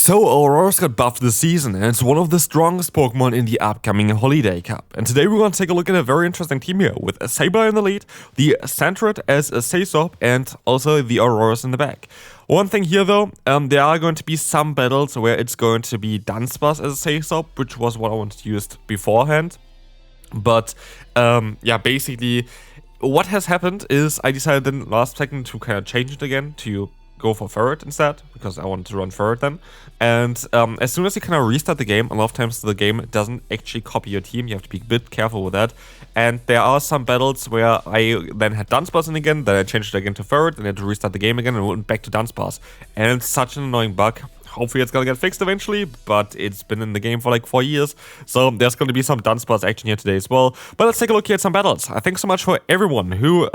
So Aurorus got buffed this season, and it's one of the strongest Pokemon in the upcoming Holiday Cup. And today we're going to take a look at a very interesting team here, with a Sableye in the lead, the Sandred as a Sasop, and also the Aurorus in the back. One thing here though, there are going to be some battles where it's going to be Dunsparce as a Sasop, which was what I wanted to use beforehand. But yeah, basically what has happened is I decided in the last second to kind of change it again to go for Ferret instead, because I wanted to run Ferret then. And as soon as you kind of restart the game, a lot of times the game doesn't actually copy your team. You have to be a bit careful with that. And there are some battles where I then had Dunsparce in again, then I changed it again to Ferret, and I had to restart the game again and went back to Dunsparce. And it's such an annoying bug. Hopefully it's gonna get fixed eventually, but it's been in the game for like 4 years, so there's gonna be some Dunsparce action here today as well. But let's take a look here at some battles. Thanks so much for everyone who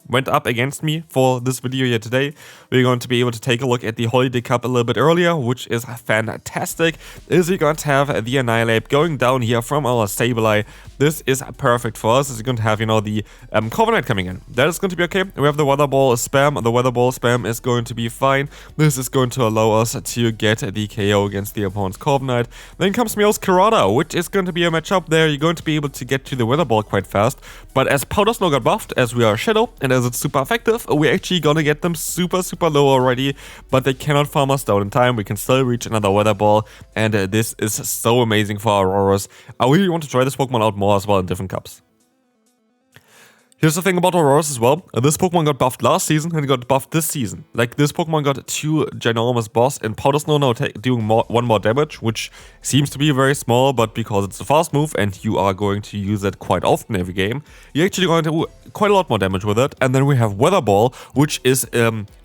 went up against me for this video here today. We're going to be able to take a look at the Holiday Cup a little bit earlier, which is fantastic. We're going to have the Annihilate going down here from our Sableye. This is perfect for us. We're going to have, you know, the Corviknight coming in. That is going to be okay. We have the Weather Ball spam. The Weather Ball spam is going to be fine. This is going to allow us to get the KO against the opponent's Corviknight. Then comes Meow's Karada, which is going to be a matchup there. You're going to be able to get to the Weather Ball quite fast. But as Powder Snow got buffed, as we are Shadow, and as it's super effective, we're actually going to get them super low already. But they cannot farm us down in time. We can still reach another Weather Ball. And this is so amazing for our Aurorus. I really want to try this Pokemon out more as well in different cups. Here's the thing about Aurorus as well. This Pokemon got buffed last season and got buffed this season. Like, this Pokemon got 2 ginormous boss, and Powder Snow now doing one more damage, which seems to be very small, but because it's a fast move and you are going to use it quite often every game, you're actually going to do quite a lot more damage with it. And then we have Weather Ball, which is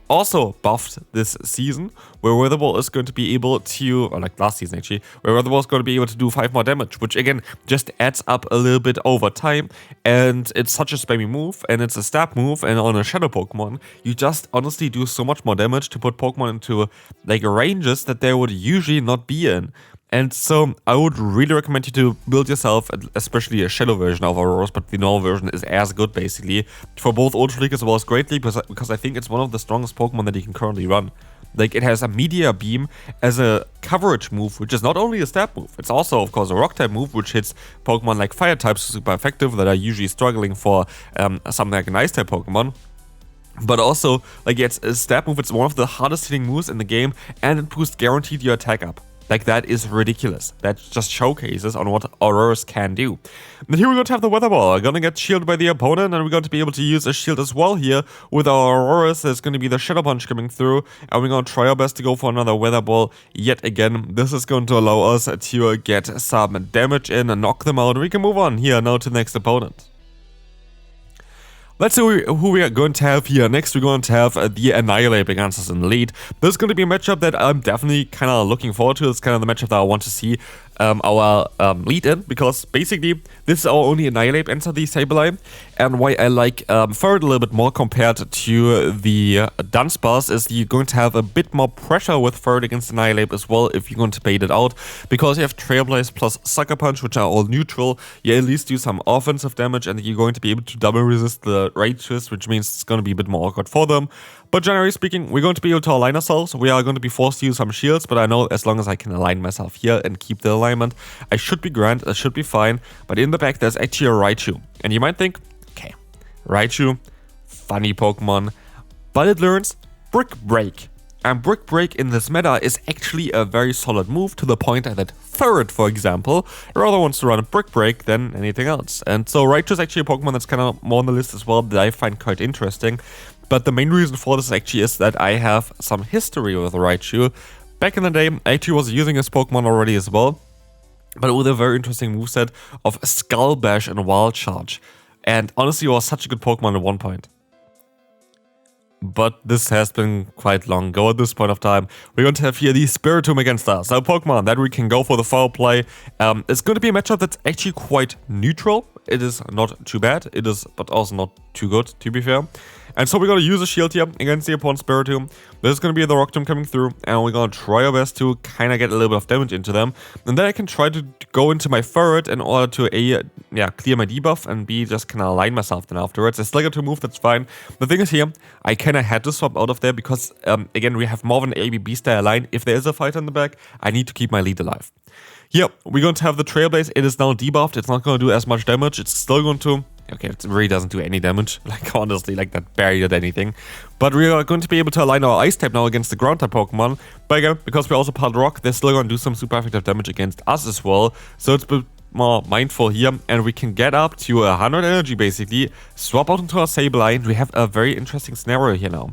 also buffed this season, where Weather Ball is going to be able to, or like last season actually, where Weather Ball is going to be able to do 5 more damage, which again just adds up a little bit over time. And it's such a spammy move, and it's a stab move, and on a Shadow Pokemon, you just honestly do so much more damage to put Pokemon into like ranges that they would usually not be in. And so I would really recommend you to build yourself, especially a Shadow version of Aurorus, but the normal version is as good basically, for both Ultra League as well as Great League, because I think it's one of the strongest Pokemon that you can currently run. Like, it has a Meteor Beam as a coverage move, which is not only a stab move, it's also of course a rock type move, which hits Pokemon like fire types super effective that are usually struggling for something like an ice type Pokemon. But also, like, it's a stab move, it's one of the hardest hitting moves in the game, and it boosts guaranteed your attack up. Like, that is ridiculous. That just showcases on what Aurorus can do. And here we're going to have the Weather Ball. We're going to get shielded by the opponent, and we're going to be able to use a shield as well here with our Aurorus. There's going to be the Shadow Punch coming through, and we're going to try our best to go for another Weather Ball yet again. This is going to allow us to get some damage in and knock them out. We can move on here now to the next opponent. Let's see who we are going to have here. Next, we're going to have the Annihilate against us in the lead. This is going to be a matchup that I'm definitely kind of looking forward to. It's kind of the matchup that I want to see our lead in, because basically this is our only Annihilate enter the Sableye, and why I like Ferret a little bit more compared to the Dunsparce is you're going to have a bit more pressure with Ferret against Annihilate as well if you're going to bait it out, because you have Trailblaze plus Sucker Punch, which are all neutral. You at least do some offensive damage, and you're going to be able to double resist the Rage Twist, which means it's going to be a bit more awkward for them. But generally speaking, we're going to be able to align ourselves. We are going to be forced to use some shields, but I know as long as I can align myself here and keep the alignment, I should be grand, I should be fine. But in the back, there's actually a Raichu. And you might think, okay, Raichu, funny Pokemon, but it learns Brick Break. And Brick Break in this meta is actually a very solid move, to the point that Ferret, for example, rather wants to run a Brick Break than anything else. And so Raichu is actually a Pokemon that's kind of more on the list as well, that I find quite interesting. But the main reason for this actually is that I have some history with Raichu. Back in the day, I actually was using this Pokemon already as well, but with a very interesting moveset of Skull Bash and Wild Charge. And honestly, it was such a good Pokemon at one point. But this has been quite long ago at this point of time. We're going to have here the Spiritomb against us, a Pokemon that we can go for the foul play. It's going to be a matchup that's actually quite neutral. It is not too bad, it is but also not too good, to be fair. And so we're going to use a shield here against the opponent's Spiritomb. This is going to be the Rock Tomb coming through, and we're going to try our best to kind of get a little bit of damage into them. And then I can try to go into my turret in order to A, clear my debuff, and B, just kind of align myself then afterwards. I still got to move, that's fine. The thing is here, I kind of had to swap out of there because, again, we have more of an ABB style line. If there is a fighter in the back, I need to keep my lead alive. Here, we're going to have the Trailblaze. It is now debuffed. It's not going to do as much damage. It's still going to... Okay, it really doesn't do any damage. Like, honestly, like, that barely did anything. But we are going to be able to align our Ice type now against the Ground type Pokemon. But again, because we're also part Rock, they're still going to do some super effective damage against us as well. So it's a bit more mindful here. And we can get up to 100 energy, basically. Swap out into our Sableye. And we have a very interesting scenario here now.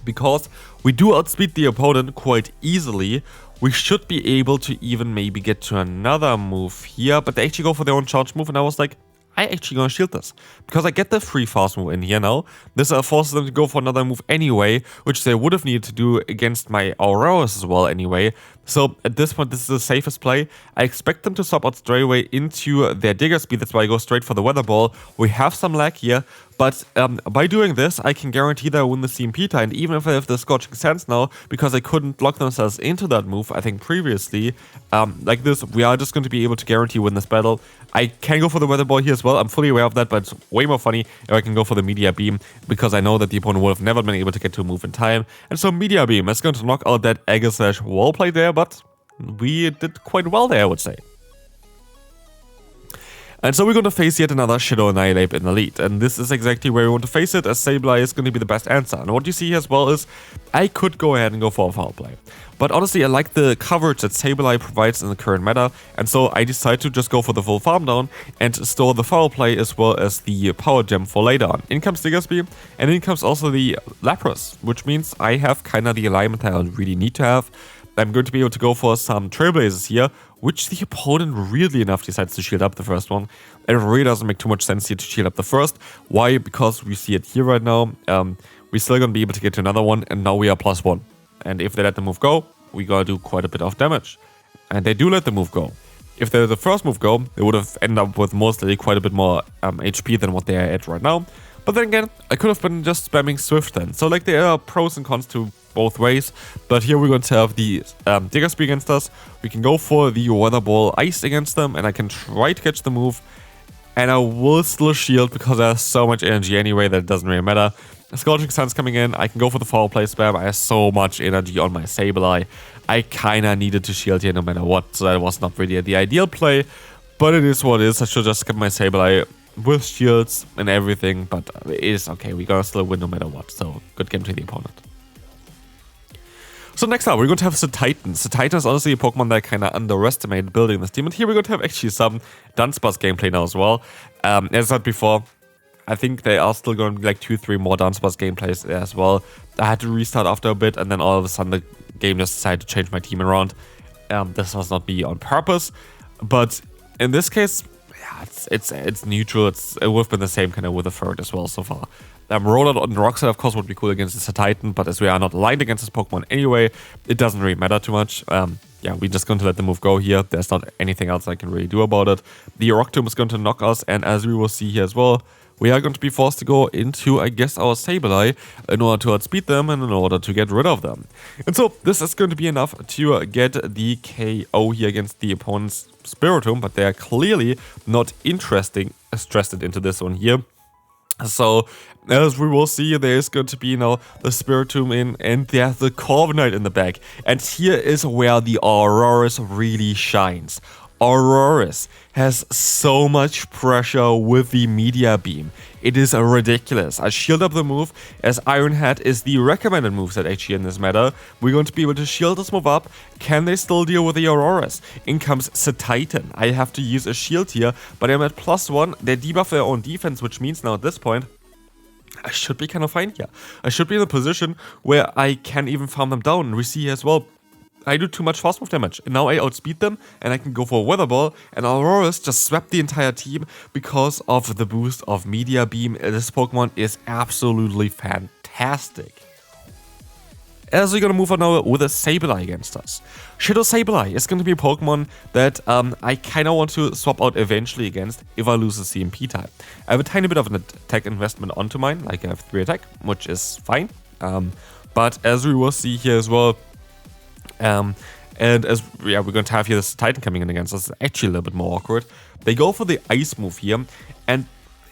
Because we do outspeed the opponent quite easily, we should be able to even maybe get to another move here. But they actually go for their own charge move. And I was like, I actually gonna shield this, because I get the free fast move in here now. This forces them to go for another move anyway, which they would have needed to do against my Aurorus as well anyway. So at this point, this is the safest play. I expect them to swap out straight away into their Digger Speed. That's why I go straight for the Weather Ball. We have some lag here, but by doing this, I can guarantee that I win the CMP tie. And even if I have the Scorching Sands now, because they couldn't lock themselves into that move, I think previously, like this, we are just going to be able to guarantee win this battle. I can go for the Weather Ball here as well. I'm fully aware of that, but it's way more funny if I can go for the Meteor Beam, because I know that the opponent would have never been able to get to a move in time. And so Meteor Beam is going to knock out that Egg/Wall play there, but we did quite well there, I would say. And so we're going to face yet another Shadow Annihilate in the lead. And this is exactly where we want to face it, as Sableye is going to be the best answer. And what you see here as well is, I could go ahead and go for a Foul Play. But honestly, I like the coverage that Sableye provides in the current meta. And so I decided to just go for the full farm down and store the Foul Play as well as the Power Gem for later on. In comes Diggersby, and in comes also the Lapras, which means I have kind of the alignment that I really need to have. I'm going to be able to go for some Trailblazers here, which the opponent weirdly enough decides to shield up the first one. It really doesn't make too much sense here to shield up the first. Why? Because we see it here right now. We're still going to be able to get to another one, and now we are +1. And if they let the move go, we gotta do quite a bit of damage. And they do let the move go. If they let the first move go, they would have ended up with mostly quite a bit more HP than what they are at right now. But then again, I could have been just spamming Swift then. So like there are pros and cons to both ways. But here we're going to have the Digger Speed against us. We can go for the Weather Ball Ice against them, and I can try to catch the move. And I will still shield because I have so much energy anyway that it doesn't really matter. Scorching Sun's coming in. I can go for the Foul Play spam. I have so much energy on my Sableye. I kinda needed to shield here no matter what, so that was not really the ideal play. But it is what it is. I should just get my Sableye with shields and everything, but it is okay. We're gonna still win no matter what, so good game to the opponent. So next up, we're going to have Titan. Titan is honestly a Pokemon that I kind of underestimated building this team. And here we're going to have actually some Dunsparce gameplay now as well. As I said before, I think they are still going to be like 2-3 more Dunsparce gameplays as well. I had to restart after a bit, and then all of a sudden the game just decided to change my team around. This was not me on purpose, but in this case, yeah, it's neutral. It would have been the same kind of with the third as well so far. Rollout on Rockset, of course, would be cool against the Titan, but as we are not aligned against this Pokemon anyway, it doesn't really matter too much. Yeah, we're just going to let the move go here. There's not anything else I can really do about it. The Rock Tomb is going to knock us, and as we will see here as well, we are going to be forced to go into, I guess, our Sableye in order to outspeed them and in order to get rid of them. And so this is going to be enough to get the KO here against the opponent's Spiritomb, but they are clearly not interested into this one here. So, as we will see, there is going to be now the Spiritomb in, and there's the Corviknight in the back. And here is where the Aurorus really shines. Aurorus has so much pressure with the Meteor Beam. It is ridiculous. I shield up the move, as Iron Head is the recommended moveset actually in this meta. We're going to be able to shield this move up. Can they still deal with the Aurorus? In comes Titan. I have to use a shield here, but I'm at +1. They debuff their own defense, which means now at this point, I should be kind of fine here. I should be in a position where I can even farm them down. And we see here as well, I do too much fast move damage, and now I outspeed them, and I can go for a Weather Ball, and Aurorus just swept the entire team because of the boost of Meteor Beam. This Pokemon is absolutely fantastic. as we're gonna move on now with a Sableye against us. Shadow Sableye is gonna be a Pokemon that I kinda want to swap out eventually against if I lose a CMP type. I have a tiny bit of an attack investment onto mine, like I have 3 attack, which is fine. But as we will see here as well, and as we're going to have here this Titan coming in against us, it's actually a little bit more awkward. They go for the Ice move here, and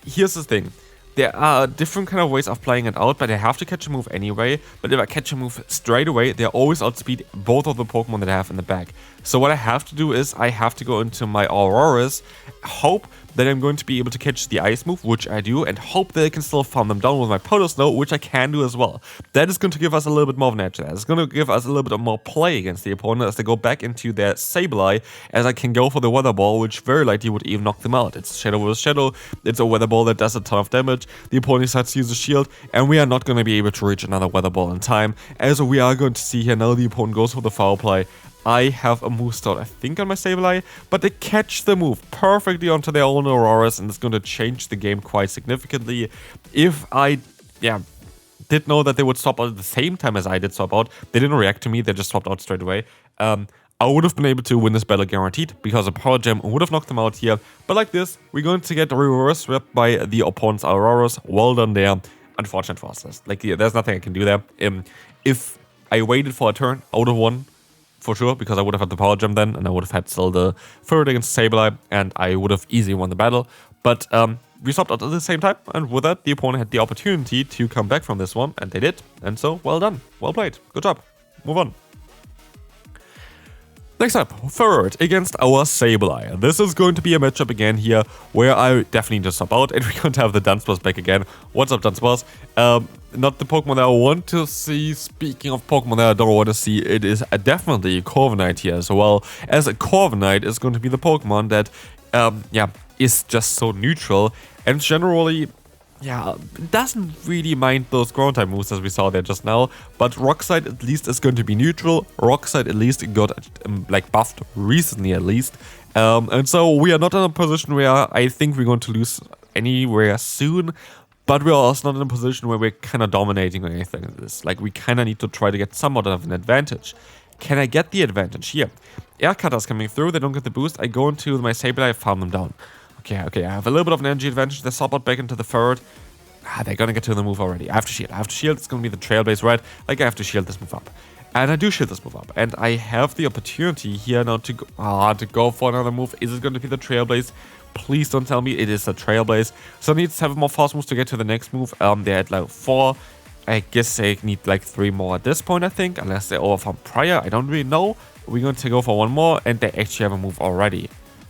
here's the thing. There are different kind of ways of playing it out, but I have to catch a move anyway. But if I catch a move straight away, they always outspeed both of the Pokemon that I have in the back. So what I have to do is I have to go into my Aurorus, hope that I'm going to be able to catch the Ice move, which I do, and hope that I can still farm them down with my Powder Snow, which I can do as well. That is going to give us a little bit more of an edge there. It's going to give us a little bit more play against the opponent as they go back into their Sableye, as I can go for the Weather Ball, which very likely would even knock them out. It's Shadow vs. Shadow, it's a Weather Ball that does a ton of damage, the opponent decides to use a shield, and we are not going to be able to reach another Weather Ball in time, as we are going to see here now the opponent goes for the Foul Play. I have a move start, I think, on my Sableye, but they catch the move perfectly onto their own Aurorus, and it's going to change the game quite significantly. If I, did know that they would swap out at the same time as I did swap out, they didn't react to me, they just swapped out straight away. I would have been able to win this battle guaranteed, because a Power Gem would have knocked them out here. But like this, we're going to get reverse swept by the opponent's Aurorus. Well done there. Unfortunate for us. Like, there's nothing I can do there. If I waited for a turn, I would have won. For sure, because I would have had the Power Gem then, and I would have had still the third against Sableye, and I would have easily won the battle. But we swapped out at the same time, and with that, the opponent had the opportunity to come back from this one, and they did. And so, well done. Well played. Good job. Move on. Next up, third against our Sableye. This is going to be a matchup again here where I definitely need to swap out, and we're going to have the Dunsparce back again. What's up, Dunsparce? Not the Pokemon that I want to see. Speaking of Pokemon that I don't want to see, it is definitely a Corviknight here as well, as a Corviknight is going to be the Pokemon that, is just so neutral and generally, doesn't really mind those ground type moves as we saw there just now, but Rock Slide at least is going to be neutral. Rock Slide at least got buffed recently at least, and so we are not in a position where I think we're going to lose anywhere soon. But we're also not in a position where we're kind of dominating or anything like this. Like, we kind of need to try to get somewhat of an advantage. Can I get the advantage here? Air Cutter's coming through, they don't get the boost. I go into my Sableye, farm them down. Okay, I have a little bit of an energy advantage. They swap out back into the third. They're gonna get to the move already. I have to shield. It's gonna be the Trailblaze, right? Like, I have to shield this move up. And I do shield this move up. And I have the opportunity here now to go for another move. Is it going to be the Trailblaze? Please don't tell me it is a Trailblaze. So I need 7 more fast moves to get to the next move. They're at level 4. I guess I need like 3 more at this point, I think. Unless they overfarm prior. I don't really know. We're going to go for 1 more. And they actually have a move already.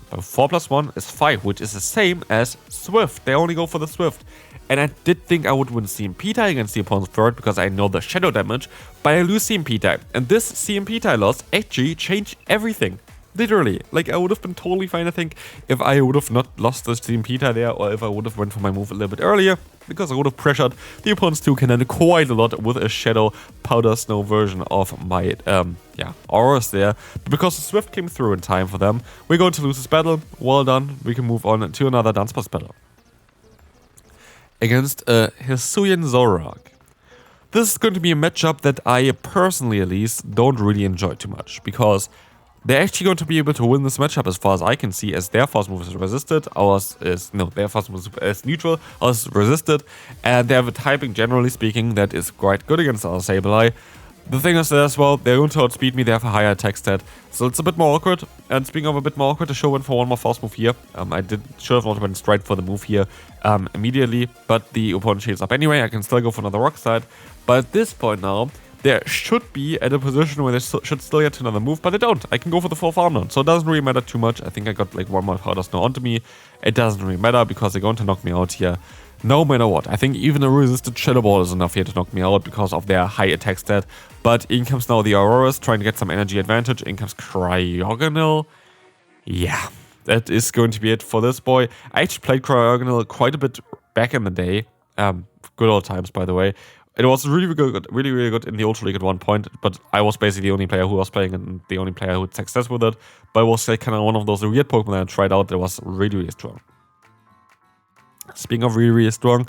But 4 plus 1 is 5, which is the same as Swift. They only go for the Swift. And I did think I would win CMP tie against the opponent's third because I know the shadow damage, but I lose CMP tie. And this CMP tie loss actually changed everything. Literally. Like, I would have been totally fine, I think, if I would have not lost the CMP tie there, or if I would have went for my move a little bit earlier, because I would have pressured the opponent's 2 cannon quite a lot with a shadow powder snow version of my, Aurorus there. But because the Swift came through in time for them, we're going to lose this battle. Well done. We can move on to another Dunsparce battle against Hisuian Zoroark. This is going to be a matchup that I personally, at least, don't really enjoy too much, because they're actually going to be able to win this matchup as far as I can see, as their fast move is resisted, their fast move is neutral, ours is resisted, and they have a typing, generally speaking, that is quite good against our Sableye. The thing is that as well, they're going to outspeed me, they have a higher attack stat, so it's a bit more awkward. And speaking of a bit more awkward, I should went for 1 more fast move here. I should have not went straight for the move here immediately, but the opponent shields up anyway. I can still go for another Rock Slide, but at this point now, they should be at a position where they should still get to another move, but they don't. I can go for the full farm down, so it doesn't really matter too much. I think I got like 1 more powder snow onto me. It doesn't really matter because they're going to knock me out here no matter what. I think even a resisted Shadow Ball is enough here to knock me out because of their high attack stat. But in comes now the Aurorus, trying to get some energy advantage. In comes Cryogonal. Yeah, that is going to be it for this boy. I actually played Cryogonal quite a bit back in the day. Good old times, by the way. It was really good, really good in the Ultra League at one point, but I was basically the only player who was playing and the only player who had success with it. But it was like kind of one of those weird Pokemon that I tried out that was really strong. Speaking of really strong,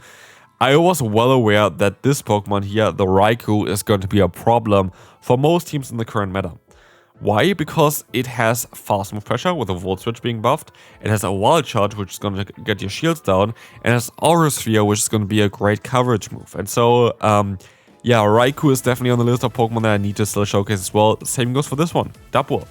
I was well aware that this Pokemon here, the Raikou, is going to be a problem for most teams in the current meta. Why? Because it has fast move pressure with a Volt Switch being buffed, it has a Wild Charge which is going to get your shields down, and it has Aurorus Sphere which is going to be a great coverage move. And so, yeah, Raikou is definitely on the list of Pokemon that I need to still showcase as well. Same goes for this one, Dapple.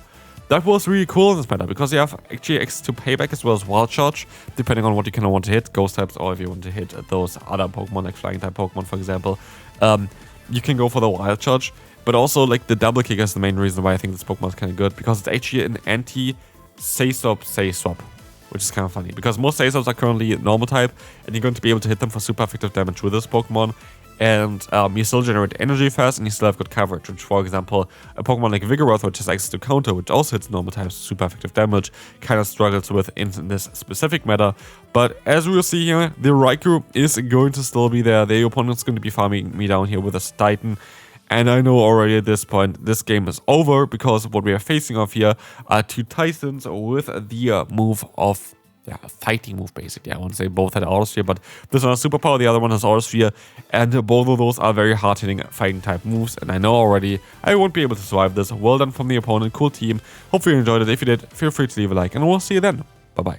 Dapple is really cool in this meta because you have actually access to Payback as well as Wild Charge, depending on what you kind of want to hit, Ghost types, or if you want to hit those other Pokemon like Flying type Pokemon, for example. You can go for the Wild Charge, but also like the Double Kick is the main reason why I think this Pokemon is kind of good, because it's actually an anti-Say-Swap, which is kind of funny because most Say-Swaps are currently normal type, and you're going to be able to hit them for super effective damage with this Pokemon. And you still generate energy fast, and you still have good coverage, which, for example, a Pokemon like Vigoroth, which has access to Counter, which also hits normal types super effective damage, kind of struggles with in this specific meta. But as we will see here, the Raikou is going to still be there. The opponent's going to be farming me down here with a Titan. And I know already at this point, this game is over, because what we are facing off here are two Titans with the move of... yeah, a fighting move basically. I won't say both had Aurorus Sphere, but this one has Superpower, the other one has Aurorus Sphere, and both of those are very hard-hitting fighting type moves, and I know already I won't be able to survive this. Well done from the opponent, cool team. Hopefully you enjoyed it. If you did, feel free to leave a like, and we'll see you then. Bye-bye.